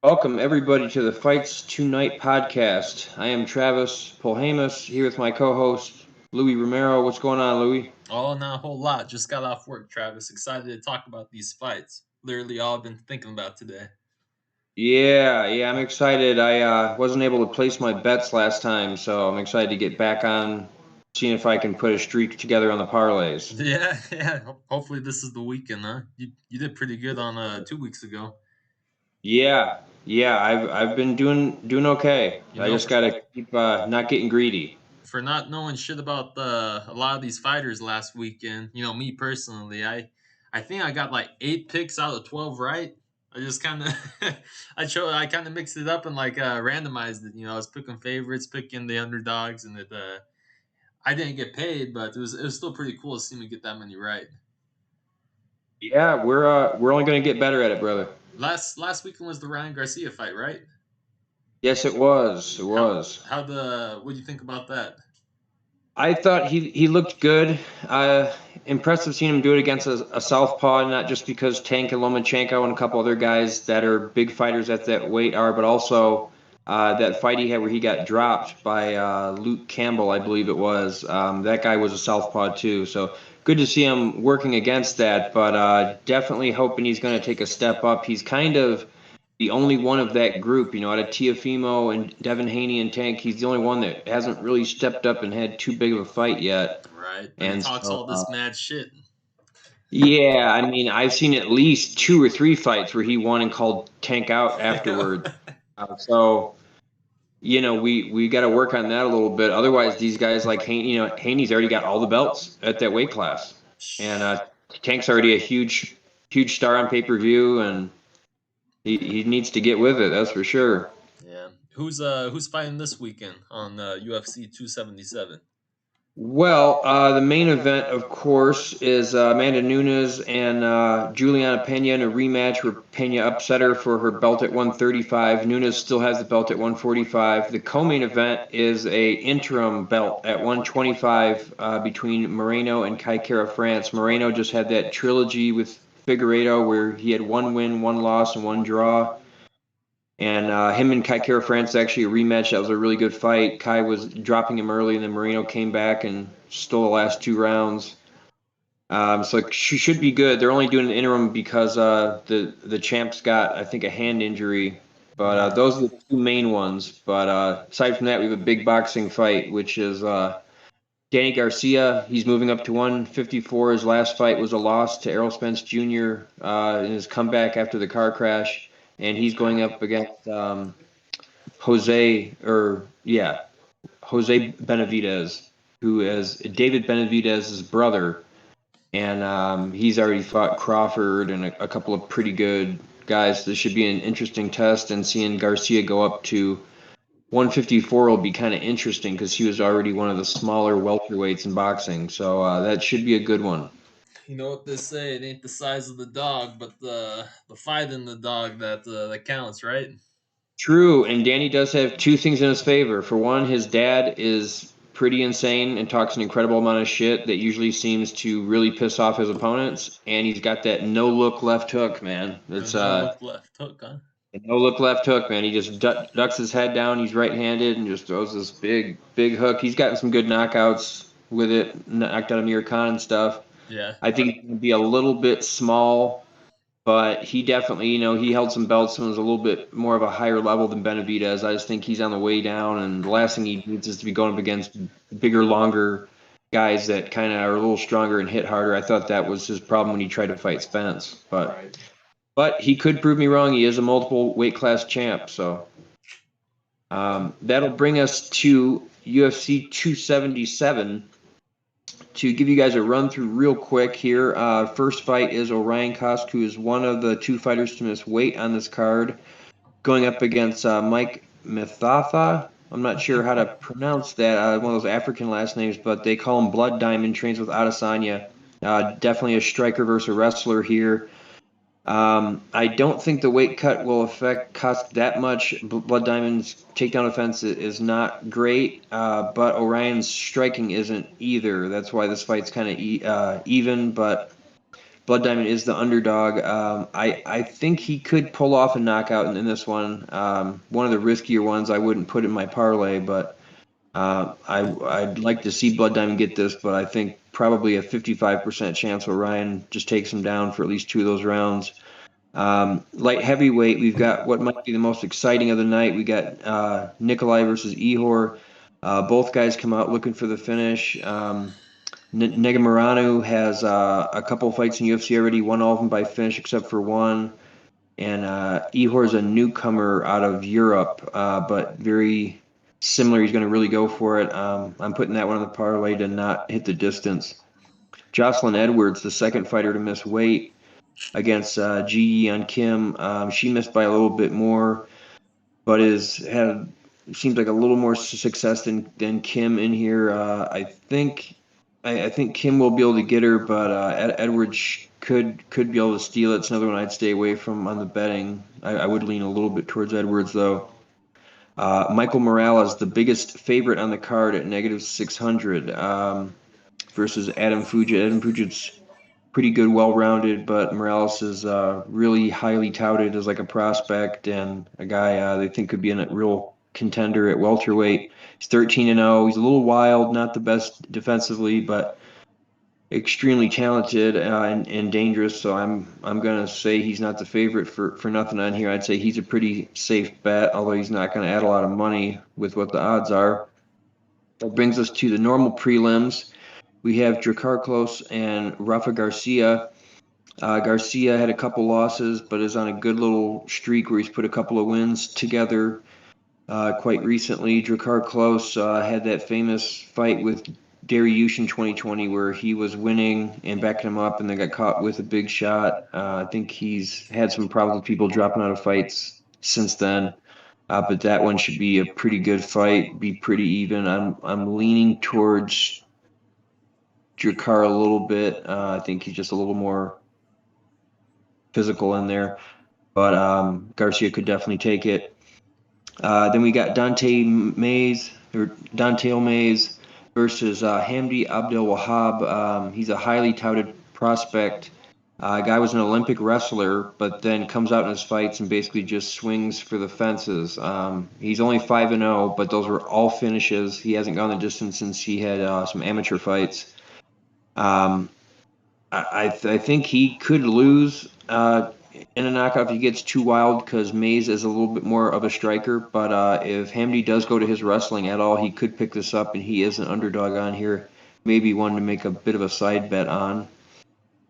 Welcome, everybody, to the Fights Tonight podcast. I am Travis Polhamus, here with my co-host, Louis Romero. What's going on, Louis? Oh, not a whole lot. Just got off work, Travis. Excited to talk about these fights. Literally all I've been thinking about today. Yeah, I'm excited. I wasn't able to place my bets last time, so I'm excited to get back on, seeing if I can put a streak together on the parlays. Yeah. Hopefully this is the weekend, huh? You did pretty good on 2 weeks ago. Yeah, I've been doing okay. You I know, just for, gotta keep not getting greedy. for not knowing shit about a lot of these fighters last weekend. Me personally, I think I got like 8 picks out of 12 right. I just kind of I kind of mixed it up and like randomized it. I was picking favorites, picking the underdogs, and I didn't get paid, but it was still pretty cool to see me get that many right. Yeah, we're only gonna get better at it, brother. Last weekend was the Ryan Garcia fight, right? Yes, it was. It How was. how the what do you think about that? I thought he looked good. Impressive seeing him do it against a southpaw, not just because Tank and Lomachenko and a couple other guys that are big fighters at that weight are, but also that fight he had where he got dropped by Luke Campbell, I believe it was. That guy was a southpaw too, so good to see him working against that. But definitely hoping he's going to take a step up. He's kind of the only one of that group, out of Tiafimo and Devin Haney and Tank, he's the only one that hasn't really stepped up and had too big of a fight yet. Right, but he And talks so, all this mad shit. yeah, I mean, I've seen at least two or three fights where he won and called Tank out afterward. So, we got to work on that a little bit. Otherwise, these guys like Haney, Haney's already got all the belts at that weight class, and Tank's already a huge star on pay-per-view, and he needs to get with it. That's for sure. Yeah, who's fighting this weekend on UFC 277? Well, the main event, of course, is Amanda Nunes and Juliana Pena in a rematch where Pena upset her for her belt at 135. Nunes still has the belt at 145. The co-main event is a interim belt at 125 between Moreno and Kai Kara France. Moreno just had that trilogy with Figueiredo where he had one win, one loss, and one draw. And him and Kai Kara France actually a rematch. That was a really good fight. Kai was dropping him early, and then Moreno came back and stole the last two rounds. So she should be good. They're only doing an interim because the champ's got, I think, a hand injury. But those are the two main ones. But aside from that, we have a big boxing fight, which is Danny Garcia. He's moving up to 154. His last fight was a loss to Errol Spence Jr. In his comeback after the car crash, and he's going up against Jose Benavidez, who is David Benavidez's brother, and he's already fought Crawford and a couple of pretty good guys. This should be an interesting test, and seeing Garcia go up to 154 will be kind of interesting because he was already one of the smaller welterweights in boxing, so that should be a good one. You know what they say? It ain't the size of the dog, but the fight in the dog that counts, right? True, and Danny does have two things in his favor. For one, his dad is pretty insane and talks an incredible amount of shit that usually seems to really piss off his opponents, and he's got that no look left hook, man. The It's no look left hook, huh? no look left hook, man. He just ducks his head down. He's right-handed and just throws this big hook. He's gotten some good knockouts with it, knocked out Amir Khan and stuff. Yeah. I think he's going to be a little bit small, but he definitely, he held some belts and was a little bit more of a higher level than Benavidez. I just think he's on the way down, and the last thing he needs is to be going up against bigger, longer guys that kind of are a little stronger and hit harder. I thought that was his problem when he tried to fight Spence, but he could prove me wrong. He is a multiple weight class champ, so that'll bring us to UFC 277. To give you guys a run through real quick here, first fight is Orion Kosk, who is one of the two fighters to miss weight on this card, going up against Mike Mithatha. I'm not sure how to pronounce that, one of those African last names, but they call him Blood Diamond, trains with Adesanya. Definitely a striker versus a wrestler here. I don't think the weight cut will affect Kosk that much. Blood Diamond's takedown offense is not great, but Orion's striking isn't either. That's why this fight's kind of even. But Blood Diamond is the underdog. I think he could pull off a knockout in this one. One of the riskier ones I wouldn't put in my parlay, but I'd like to see Blood Diamond get this, but I think probably a 55% chance Orion just takes him down for at least two of those rounds. Light heavyweight, we've got what might be the most exciting of the night. We got Nikolai versus Ehore. Both guys come out looking for the finish. Morono has a couple of fights in UFC already, won all of them by finish except for one. And Ehore is a newcomer out of Europe, but very similar. He's going to really go for it. I'm putting that one on the parlay to not hit the distance. Jocelyn Edwards, the second fighter to miss weight against Ji Yeon Kim. She missed by a little bit more, but seems like a little more success than Kim in here. I think Kim will be able to get her, but Edwards could be able to steal it. It's another one I'd stay away from on the betting. I would lean a little bit towards Edwards though. Michael Morales, the biggest favorite on the card at -600 versus Adam Fuji. Adam Fuji's pretty good, well-rounded, but Morales is really highly touted as like a prospect and a guy they think could be a real contender at welterweight. He's 13-0. He's a little wild, not the best defensively, but extremely talented and dangerous. So I'm gonna say he's not the favorite for nothing on here. I'd say he's a pretty safe bet, although he's not going to add a lot of money with what the odds are. That brings us to the normal prelims. We have Dracarclos and Rafa Garcia. Garcia had a couple losses, but is on a good little streak where he's put a couple of wins together quite recently. Dracarclos had that famous fight with Derrick in 2020 where he was winning and backing him up and then got caught with a big shot. I think he's had some problems with people dropping out of fights since then. But that one should be a pretty good fight, be pretty even. I'm leaning towards Dracar a little bit. I think he's just a little more physical in there, but Garcia could definitely take it. Then we got Dante Mays versus Hamdi Abdel Wahab. He's a highly touted prospect. Guy was an Olympic wrestler, but then comes out in his fights and basically just swings for the fences. He's only 5-0, but those were all finishes. He hasn't gone the distance since he had some amateur fights. I think he could lose in a knockout if he gets too wild because Mays is a little bit more of a striker. But if Hamdi does go to his wrestling at all, he could pick this up, and he is an underdog on here. Maybe one to make a bit of a side bet on.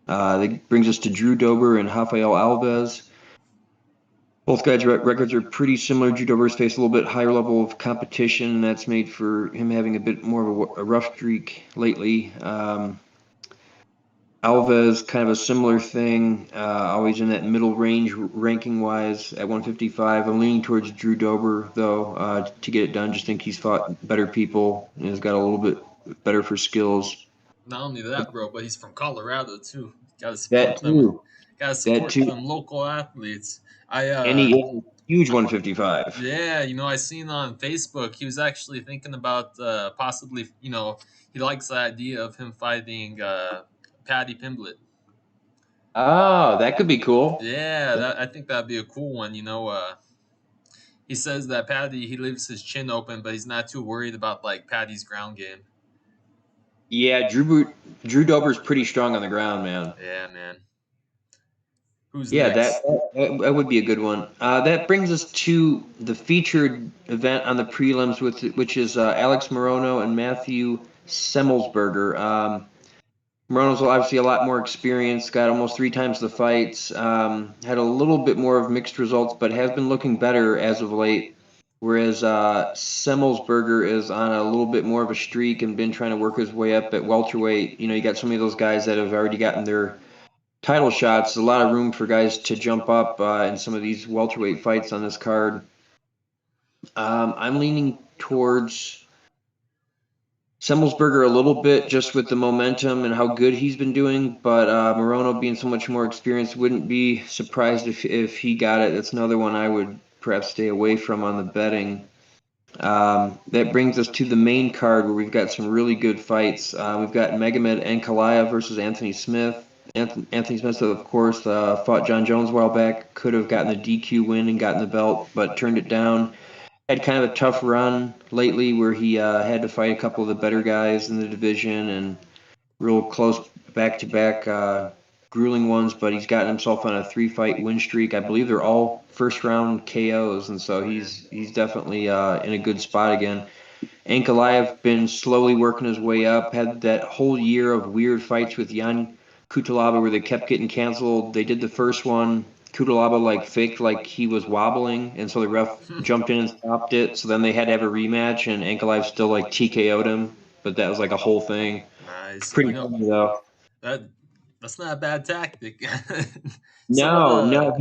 That brings us to Drew Dober and Rafael Alves. Both guys' records are pretty similar. Drew Dober's faced a little bit higher level of competition, and that's made for him having a bit more of a rough streak lately. Alves, kind of a similar thing, always in that middle range ranking-wise at 155. I'm leaning towards Drew Dober, though, to get it done. Just think he's fought better people and has got a little bit better for skills. Not only that, bro, but he's from Colorado too. Got to That support them. too. Got to That support too. them local athletes. And he is a huge 155. Yeah, I seen on Facebook he was actually thinking about possibly, he likes the idea of him fighting Paddy Pimblett. Oh, that could be cool. Yeah, I think that'd be a cool one. He says that Paddy he leaves his chin open, but he's not too worried about like Paddy's ground game. Yeah, Drew Dober's pretty strong on the ground, man. Yeah, man. Who's Yeah, next? that would be a good one. That brings us to the featured event on the prelims, which is Alex Morono and Matthew Semmelsberger. Morono's obviously a lot more experienced, got almost 3 times the fights, had a little bit more of mixed results, but has been looking better as of late. Whereas Semmelsberger is on a little bit more of a streak and been trying to work his way up at welterweight. You got so many of those guys that have already gotten their title shots. A lot of room for guys to jump up in some of these welterweight fights on this card. I'm leaning towards Semmelsberger a little bit just with the momentum and how good he's been doing, but Morono being so much more experienced, wouldn't be surprised if he got it. That's another one I would perhaps stay away from on the betting. That brings us to the main card where we've got some really good fights. We've got Magomed Ankalaev versus Anthony Smith. Anthony Smith, of course, fought John Jones a while back. Could have gotten the DQ win and gotten the belt, but turned it down. Had kind of a tough run lately where he had to fight a couple of the better guys in the division and real close back-to-back grueling ones, but he's gotten himself on a 3-fight win streak. I believe they're all first-round KOs, and so he's definitely in a good spot again. Ankalaev been slowly working his way up. Had that whole year of weird fights with Jan Kutalaba where they kept getting canceled. They did the first one. Kutalaba faked like he was wobbling, and so the ref jumped in and stopped it. So then they had to have a rematch, and Ankalaev still TKO'd him, but that was a whole thing. Nice. Pretty funny though. That's not a bad tactic. No,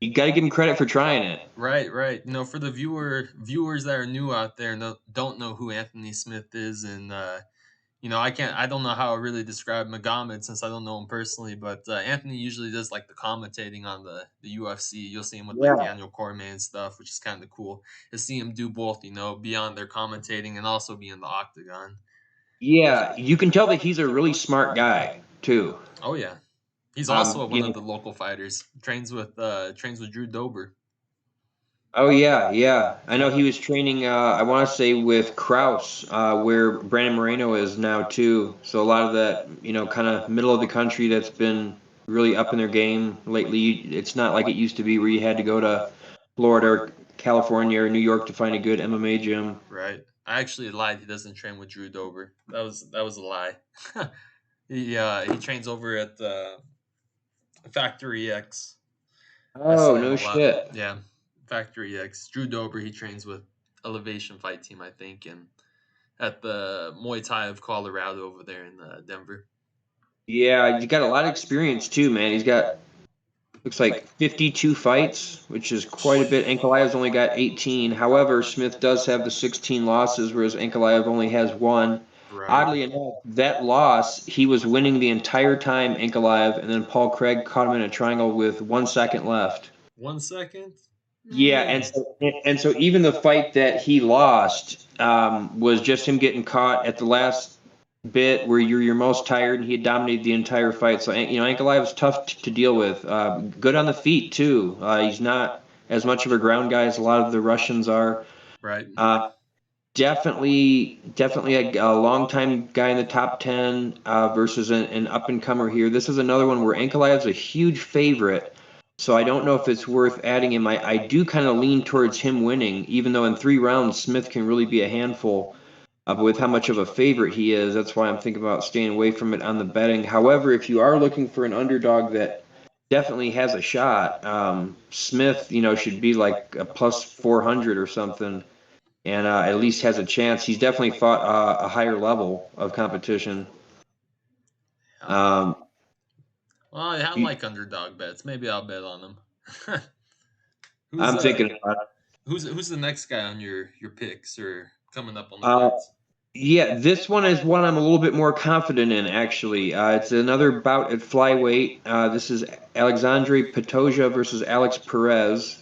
you got to give him credit for trying it. Right. For the viewers that are new out there and don't know who Anthony Smith is, and I don't know how to really describe Magomed since I don't know him personally, but Anthony usually does the commentating on the UFC. You'll see him with Daniel Cormier and stuff, which is kind of cool to see him do both. Be on there commentating and also be in the octagon. Yeah, you can tell that he's a really smart guy too. Oh yeah, he's also one of the local fighters. Trains with Drew Dober. Oh yeah. I know he was training. I want to say with Kraus, where Brandon Moreno is now too. So a lot of that, kind of middle of the country that's been really up in their game lately. It's not like it used to be where you had to go to Florida or California or New York to find a good MMA gym. Right. I actually lied. He doesn't train with Drew Dober. That was a lie. He trains over at Factory X. I see Oh him no a lot. shit. Yeah, Factory X. Drew Dober. He trains with Elevation Fight Team, I think, and at the Muay Thai of Colorado over there in Denver. Yeah, he's got a lot of experience too, man. He's got looks like 52 fights, which is quite a bit. Ankalaev's only got 18. However, Smith does have the 16 losses, whereas Ankalaev only has one. Right. Oddly enough, that loss, he was winning the entire time, Ankalaev, and then Paul Craig caught him in a triangle with 1 second left. 1 second. Yeah, and so even the fight that he lost was just him getting caught at the last bit where you're your most tired, and he had dominated the entire fight. So Ankalaev is tough to deal with. Good on the feet too. He's not as much of a ground guy as a lot of the Russians are. Right. Definitely a long time guy in the top 10 versus an up and comer here. This is another one where Ankalaev's a huge favorite. So I don't know if it's worth adding him. I do kind of lean towards him winning, even though in 3 rounds Smith can really be a handful. But with how much of a favorite he is, that's why I'm thinking about staying away from it on the betting. However, if you are looking for an underdog that definitely has a shot, Smith, should be like a plus 400 or something, and at least has a chance. He's definitely fought a higher level of competition. Well, I like underdog bets. Maybe I'll bet on them. I'm thinking about it. Who's the next guy on your picks or coming up on the Uh, cards? Yeah, this one is one I'm a little bit more confident in, actually. It's another bout at flyweight. This is Alexandre Patosa versus Alex Perez,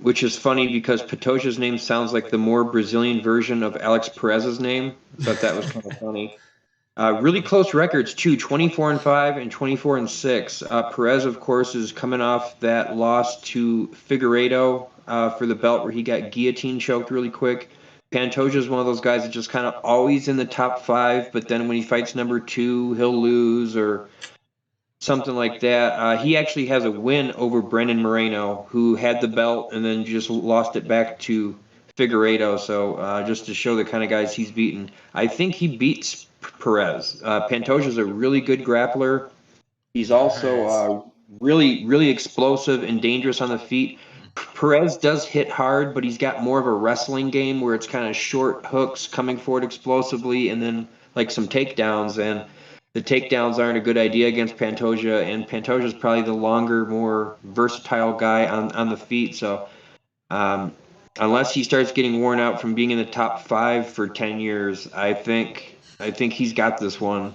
which is funny because Patosa's name sounds like the more Brazilian version of Alex Perez's name. I thought that was kind of funny. Really close records, too, 24-5 and 24-6. Perez, of course, is coming off that loss to Figueiredo for the belt where he got guillotine choked really quick. Pantoja is one of those guys that just kind of always in the top 5, but then when he fights number 2, he'll lose or something like that. He actually has a win over Brendan Moreno, who had the belt and then just lost it back to Figueiredo. So just to show the kind of guys he's beaten, I think he beats Perez. Pantoja is a really good grappler. He's also really, really explosive and dangerous on the feet. Perez does hit hard, but he's got more of a wrestling game where it's kind of short hooks coming forward explosively and then some takedowns. And the takedowns aren't a good idea against Pantoja, and Pantoja is probably the longer, more versatile guy on the feet. So unless he starts getting worn out from being in the top 5 for 10 years, I think he's got this one.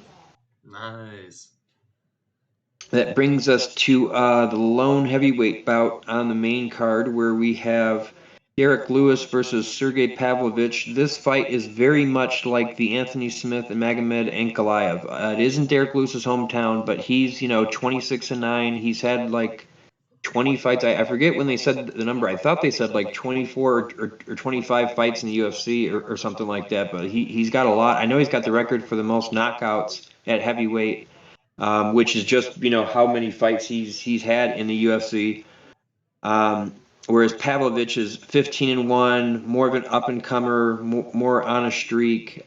Nice. That brings us to the lone heavyweight bout on the main card, where we have Derrick Lewis versus Sergey Pavlovich. This fight is very much like the Anthony Smith and Magomed Ankalaev. It isn't Derrick Lewis's hometown, but he's 26-9. He's had like 20 fights. I forget when they said the number. I thought they said like 24 or 25 fights in the UFC or something like that. But he's got a lot. I know he's got the record for the most knockouts at heavyweight, which is just how many fights he's had in the UFC. Whereas Pavlovich is 15-1, more of an up and comer, more on a streak.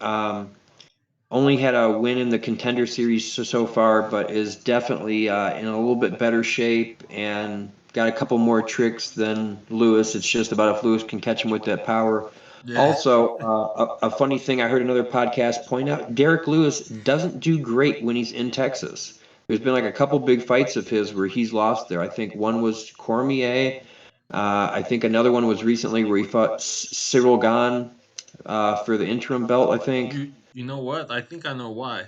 Only had a win in the Contender Series so far, but is definitely in a little bit better shape and got a couple more tricks than Lewis. It's just about if Lewis can catch him with that power. Yeah. Also, a funny thing I heard another podcast point out, Derrick Lewis doesn't do great when he's in Texas. There's been like a couple big fights of his where he's lost there. I think one was Cormier. I think another one was recently where he fought Cyril Gane for the interim belt, I think. You know what? I think I know why.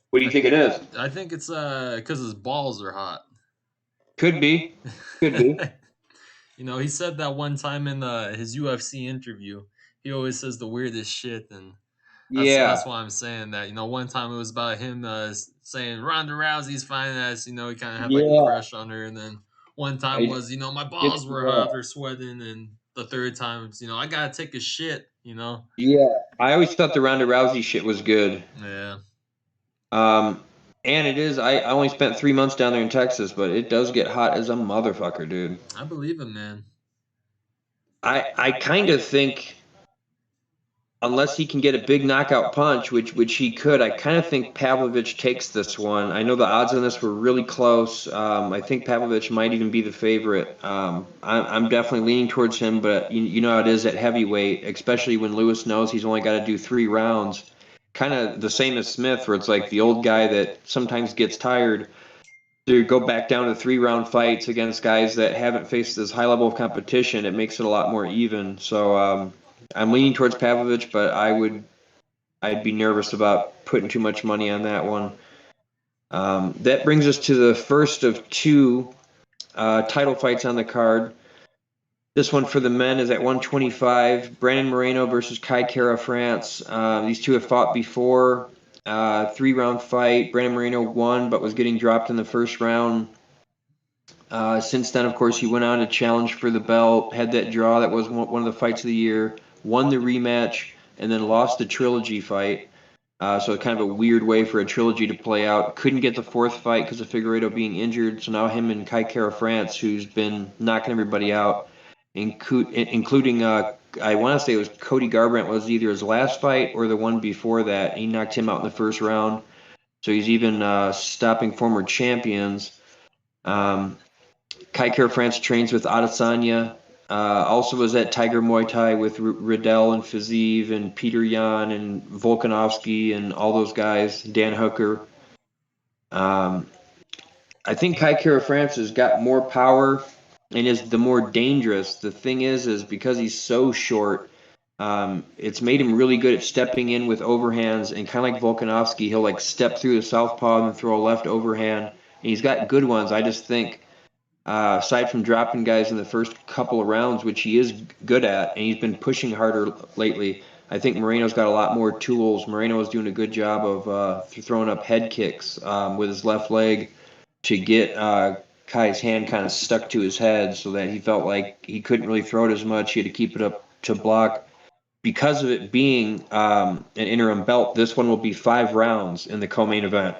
What do you think it is? I think it's because his balls are hot. Could be. Could be. He said that one time in his UFC interview. He always says the weirdest shit, and that's why I'm saying that. One time it was about him saying Ronda Rousey's fine as, he kind of had like a crush on her, and then one time was, my balls were hot or sweating, and the third time, I gotta take a shit, Yeah, I always thought the Ronda Rousey shit was good. Yeah. And it is. I only spent 3 months down there in Texas, but it does get hot as a motherfucker, dude. I believe it, man. I kind of think, unless he can get a big knockout punch, which he could, I kind of think Pavlovich takes this one. I know the odds on this were really close. I think Pavlovich might even be the favorite. I'm definitely leaning towards him, but you know how it is at heavyweight, especially when Lewis knows he's only got to do 3 rounds. Kind of the same as Smith, where it's like the old guy that sometimes gets tired. To go back down to 3-round fights against guys that haven't faced this high level of competition, it makes it a lot more even. So I'm leaning towards Pavlovich, but I'd be nervous about putting too much money on that one. That brings us to the first of 2 title fights on the card. This one for the men is at 125. Brandon Moreno versus Kai Kara France. These two have fought before. 3-round fight. Brandon Moreno won, but was getting dropped in the first round. Since then, of course, he went on to challenge for the belt, had that draw that was one of the fights of the year, won the rematch, and then lost the trilogy fight. So kind of a weird way for a trilogy to play out. Couldn't get the 4th fight because of Figueiredo being injured. So now him and Kai Kara France, who's been knocking everybody out, including I want to say it was Cody Garbrandt was either his last fight or the one before that. He knocked him out in the first round. So he's even stopping former champions. Kai Kara France trains with Adesanya. Also was at Tiger Muay Thai with Riddell and Fiziev and Peter Yan and Volkanovski and all those guys, Dan Hooker. I think Kai Kara France has got more power and is the more dangerous. The thing is because he's so short, it's made him really good at stepping in with overhands, and kind of like Volkanovski, he'll like step through the southpaw and throw a left overhand. And he's got good ones. I just think, aside from dropping guys in the first couple of rounds, which he is good at, and he's been pushing harder lately, I think Moreno's got a lot more tools. Moreno is doing a good job of throwing up head kicks with his left leg to get Kai's hand kind of stuck to his head so that he felt like he couldn't really throw it as much. He had to keep it up to block. Because of it being an interim belt, this one will be 5 rounds in the co-main event.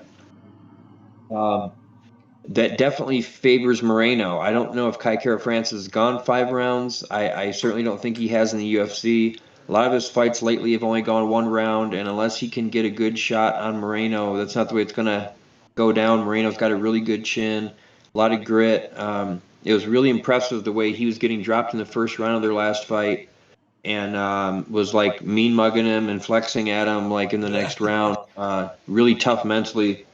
That definitely favors Moreno. I don't know if Kai Kara France has gone 5 rounds. I certainly don't think he has in the UFC. A lot of his fights lately have only gone 1 round, and unless he can get a good shot on Moreno, that's not the way it's going to go down. Moreno's got a really good chin, a lot of grit. It was really impressive the way he was getting dropped in the first round of their last fight, and was like mean mugging him and flexing at him like in the next round. Really tough mentally.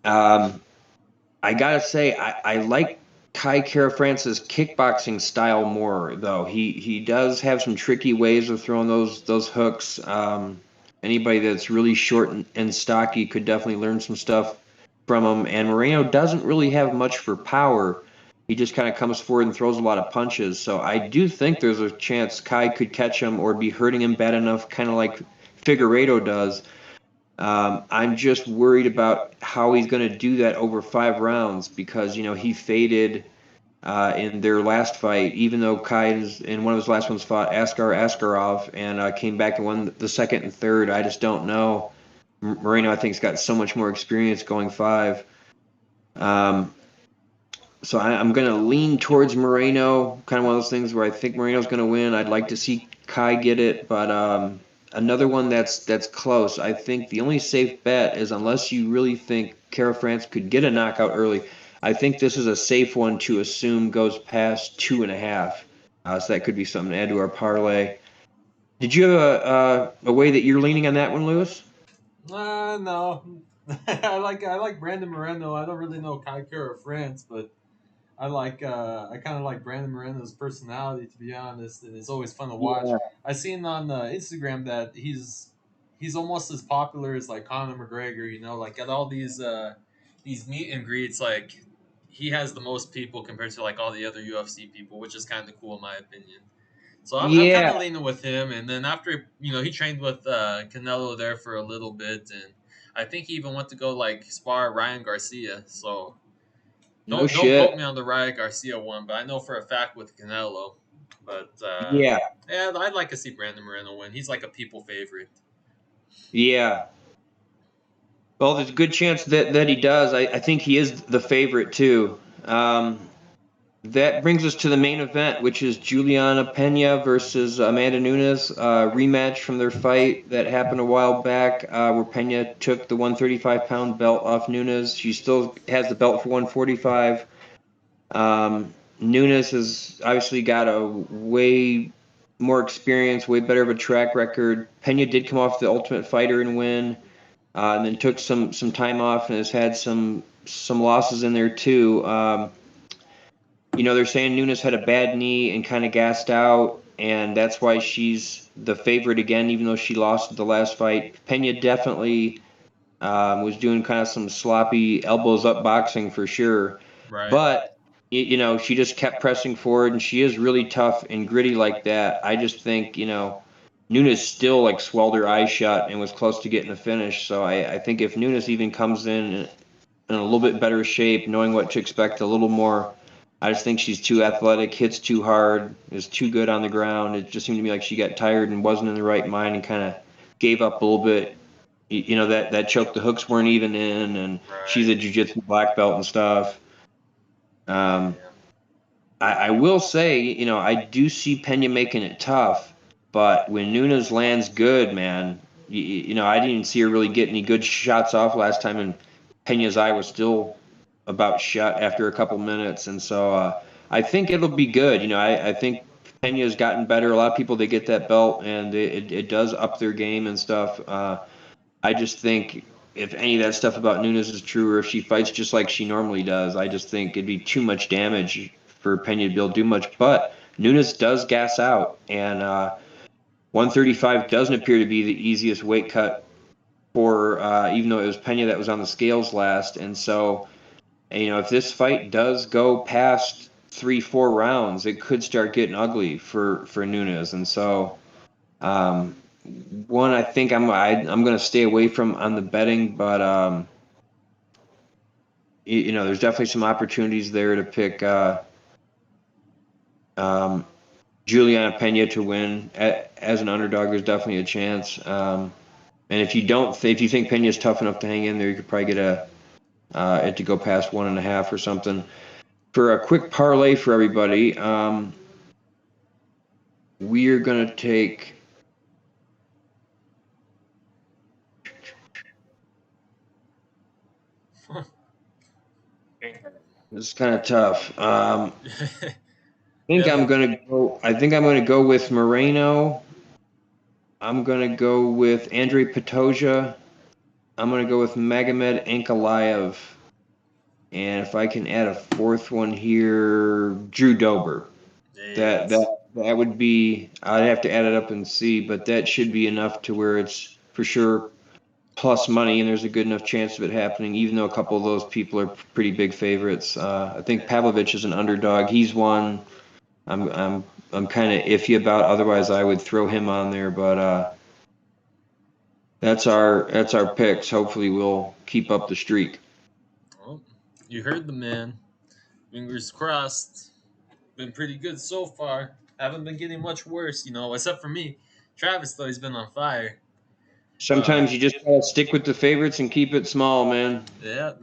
I gotta say, I like Kai Kara France's kickboxing style more, though. He does have some tricky ways of throwing those hooks. Anybody that's really short and stocky could definitely learn some stuff from him. And Moreno doesn't really have much for power. He just kind of comes forward and throws a lot of punches. So I do think there's a chance Kai could catch him or be hurting him bad enough, kind of like Figueiredo does. I'm just worried about how he's going to do that over 5 rounds because, he faded in their last fight, even though Kai in one of his last ones fought Askarov and came back and won the second and third. I just don't know. Moreno, I think, has got so much more experience going 5. So I'm going to lean towards Moreno, kind of one of those things where I think Moreno's going to win. I'd like to see Kai get it, but another one that's close. I think the only safe bet is unless you really think Kara France could get a knockout early, I think this is a safe one to assume goes past 2.5. So that could be something to add to our parlay. Did you have a way that you're leaning on that one, Lewis? No. I like Brandon Moreno. I don't really know Kai or France, but I kind of like Brandon Moreno's personality, to be honest, and it's always fun to watch. Yeah. I seen on Instagram that he's almost as popular as like Conor McGregor. Like at all these meet and greets, like he has the most people compared to like all the other UFC people, which is kind of cool in my opinion. So I'm kind Yeah. of leaning with him, and then after he trained with Canelo there for a little bit, and I think he even went to go like spar Ryan Garcia. So No don't quote shit. me on the Ryan Garcia one, but I know for a fact with Canelo. But Yeah. yeah, I'd like to see Brandon Moreno win. He's like a people favorite. Yeah. Well, there's a good chance that he does. I think he is the favorite too. That brings us to the main event, which is Juliana Pena versus Amanda Nunes, rematch from their fight that happened a while back, where Pena took the 135-pound belt off Nunes. She still has the belt for 145. Nunes has obviously got a way more experience, way better of a track record. Pena did come off the Ultimate Fighter and win, and then took some time off and has had some losses in there too. They're saying Nunes had a bad knee and kind of gassed out, and that's why she's the favorite again, even though she lost the last fight. Pena definitely was doing kind of some sloppy elbows up boxing for sure, Right. but she just kept pressing forward, and she is really tough and gritty like that. I just think Nunes still like swelled her eyes shut and was close to getting a finish. So I think if Nunes even comes in a little bit better shape, knowing what to expect a little more. I just think she's too athletic, hits too hard, is too good on the ground. It just seemed to me like she got tired and wasn't in the right mind and kind of gave up a little bit. That choke, the hooks weren't even in, and she's Right. a jiu-jitsu black belt and stuff. Um, Yeah. I will say, I do see Pena making it tough, but when Nunes lands good, man, I didn't see her really get any good shots off last time, and Pena's eye was still about shut after a couple minutes, and so I think it'll be good. I think Pena's gotten better. A lot of people they get that belt, and it does up their game and stuff. I just think if any of that stuff about Nunes is true, or if she fights just like she normally does, I just think it'd be too much damage for Pena to be able to do much. But Nunes does gas out, and 135 doesn't appear to be the easiest weight cut for, even though it was Pena that was on the scales last. And so, if this fight does go past 3-4 rounds, it could start getting ugly for Nunes. And so, um, one I think I'm going to stay away from on the betting, but there's definitely some opportunities there to pick um, Juliana Pena to win as an underdog. There's definitely a chance. And if you think Pena's tough enough to hang in there, you could probably get it to go past 1.5 or something. For a quick parlay for everybody, we are going to take. This is kind of tough. Yeah. I think I'm gonna go with Moreno. I'm gonna go with Andre Patoja. I'm gonna go with Magomed Ankalaev. And if I can add a fourth one here, Drew Dober. Hey, That that's that that would be. I'd have to add it up and see, but that should be enough to where it's for sure plus money, and there's a good enough chance of it happening, even though a couple of those people are pretty big favorites. I think Pavlovich is an underdog. He's one I'm kind of iffy about. Otherwise, I would throw him on there, but that's our picks. Hopefully, we'll keep up the streak. Well, you heard the man. Fingers crossed. Been pretty good so far. Haven't been getting much worse, except for me. Travis, though, he's been on fire. But Sometimes you just gotta stick with the favorites and keep it small, man. yeah,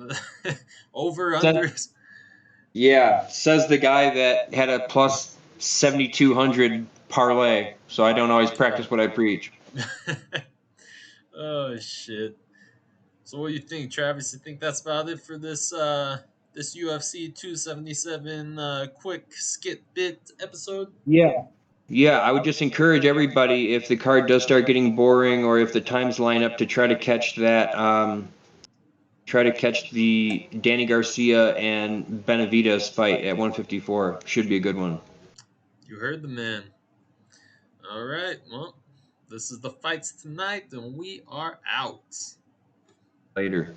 over Says, unders. yeah, says the guy that had a plus 7,200 parlay. So I don't always practice what I preach. Oh shit. So what do you think, Travis? You think that's about it for this UFC 277 quick skit bit episode? Yeah. Yeah, I would just encourage everybody if the card does start getting boring or if the times line up to try to catch that. Try to catch the Danny Garcia and Benavidez fight at 154. Should be a good one. You heard the man. All right. Well, this is the fights tonight, and we are out. Later.